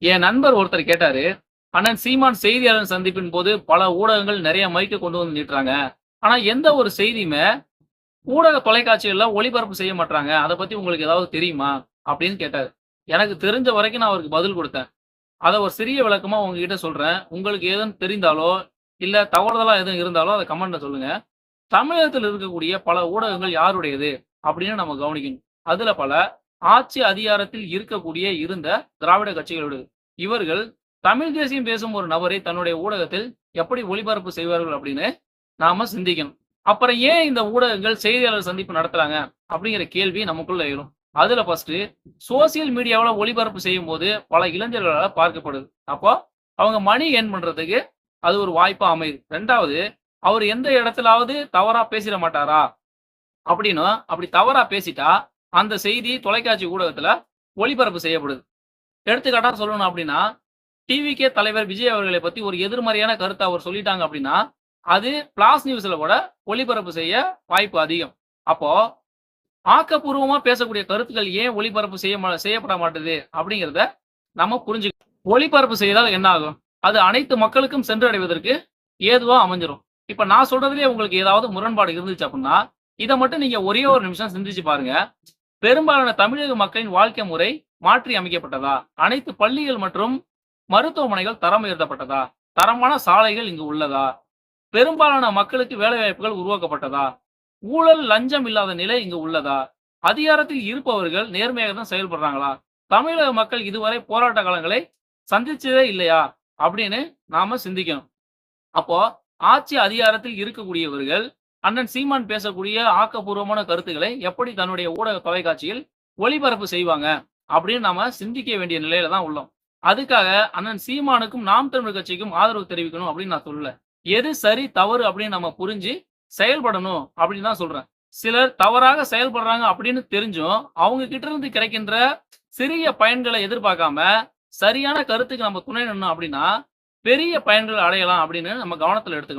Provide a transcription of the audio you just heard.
என் நண்பர் ஒருத்தர் கேட்டாரு, "அண்ணன் சீமான் செய்தியாளர் சந்திப்பின் போது பல ஊடகங்கள் நெறைய மைக்க கொண்டு வந்து நீட்டுறாங்க. ஆனா எந்த ஒரு செய்தியுமே ஊடக தொலைக்காட்சிகள்ல ஒளிபரப்பு செய்ய மாட்றாங்க. அத பத்தி உங்களுக்கு ஏதாவது தெரியுமா?" அப்படின்னு கேட்டாரு. எனக்கு தெரிஞ்ச வரைக்கும் நான் அவருக்கு பதில் குடுத்தேன். அத ஒரு சிறிய விளக்கமா உங்ககிட்ட சொல்றேன். உங்களுக்கு ஏதும் தெரிந்தாலோ, இல்ல தவறுதலா எதுவும் இருந்தாலோ அத கமெண்ட்ல சொல்லுங்க. தமிழகத்தில் இருக்கக்கூடிய பல ஊடகங்கள் யாருடையது? அப்படின்னு நம்ம கவனிக்கணும். அதுல பல ஆட்சி அதிகாரத்தில் இருந்த திராவிட கட்சிகளோடது. இவர்கள் தமிழ் தேசியம் பேசும் ஒரு நபரை தன்னுடைய ஊடகத்தில் எப்படி ஒளிபரப்பு செய்வார்கள் அப்படின்னு நாம சிந்திக்கணும். அப்புறம் ஏன் இந்த ஊடகங்கள் செய்தியாளர் சந்திப்பு நடத்துறாங்க? அப்படிங்கிற கேள்வி நமக்குள்ள எழும். அதுல ஃபர்ஸ்ட்டு சோசியல் மீடியாவுல ஒளிபரப்பு செய்யும்போது பல இளைஞர்களால பார்க்கப்படுது. அப்போ அவங்க மணி எர்ன் பண்றதுக்கு அது ஒரு வாய்ப்பா அமையுது. 2வது அவரு எந்த இடத்திலாவது தவறா பேசிற மாட்டாரா? அப்படின்னும், அப்படி தவறா பேசிட்டா, அந்த செய்தி தொலைக்காட்சி ஊடகத்துல ஒளிபரப்பு செய்யப்படுது. எடுத்துக்காட்டா சொல்லணும் அப்படின்னா, டிவிகே தலைவர் விஜய் அவர்களைப் பத்தி ஒரு எதிர்மறையான கருத்த அவர் சொல்லிட்டாங்க அப்படின்னா, அது பிளாஸ் நியூஸ்ல கூட ஒளிபரப்பு செய்ய வாய்ப்பு அதிகம். அப்போ ஆக்கப்பூர்வமா பேசக்கூடிய கருத்துக்கள் ஏன் ஒளிபரப்பு செய்யப்பட மாட்டுது அப்படிங்கிறத நம்ம புரிஞ்சுக்கணும். ஒளிபரப்பு செய்தால் என்ன ஆகும்? அது அனைத்து மக்களுக்கும் சென்றடைவதற்கு ஏதுவா அமைஞ்சிரும். இப்ப நான் சொல்றதிலேயே உங்களுக்கு ஏதாவது முரண்பாடு இருந்துச்சு அப்படின்னா, இத மட்டும் நீங்க ஒரே ஒரு நிமிஷம் சிந்திச்சு பாருங்க. பெரும்பாலான தமிழக மக்களின் வாழ்க்கை முறை மாற்றி அமைக்கப்பட்டதா? அனைத்து பள்ளிகள் மற்றும் மருத்துவமனைகள் தரம் உயர்த்தப்பட்டதா? தரமான சாலைகள் இங்கு உள்ளதா? பெரும்பாலான மக்களுக்கு வேலைவாய்ப்புகள் உருவாக்கப்பட்டதா? ஊழல், லஞ்சம் இல்லாத நிலை இங்கு உள்ளதா? அதிகாரத்தில் இருப்பவர்கள் நேர்மையாக தான் செயல்படுறாங்களா? தமிழக மக்கள் இதுவரை போராட்ட காலங்களை சந்திச்சதே இல்லையா? அப்படின்னு நாம சிந்திக்கணும். அப்போ ஆட்சி அதிகாரத்தில் இருக்கக்கூடியவர்கள் அண்ணன் சீமான் பேசக்கூடிய ஆக்கப்பூர்வமான கருத்துக்களை எப்படி தன்னுடைய ஊடக தொலைக்காட்சியில் ஒளிபரப்பு செய்வாங்க அப்படின்னு நாம சிந்திக்க வேண்டிய நிலையில தான் உள்ளோம். அதுக்காக அண்ணன் சீமானுக்கும் நாம் தமிழர் கட்சிக்கும் ஆதரவு தெரிவிக்கணும் அப்படின்னு நான் சொல்லல. எது சரி தவறு அப்படின்னு நம்ம புரிஞ்சு செயல்படணும் அப்படின்னு தான் சொல்றேன். சிலர் தவறாக செயல்படுறாங்க அப்படின்னு தெரிஞ்சும் அவங்க கிட்ட இருந்து கிடைக்கின்ற சிறிய பயன்களை எதிர்பார்க்காம சரியான கருத்துக்கு நம்ம துணை நின்னோம் அப்படின்னா பெரிய பயன்கள் அடையலாம் அப்படின்னு நம்ம கவனத்துல எடுத்துக்கணும்.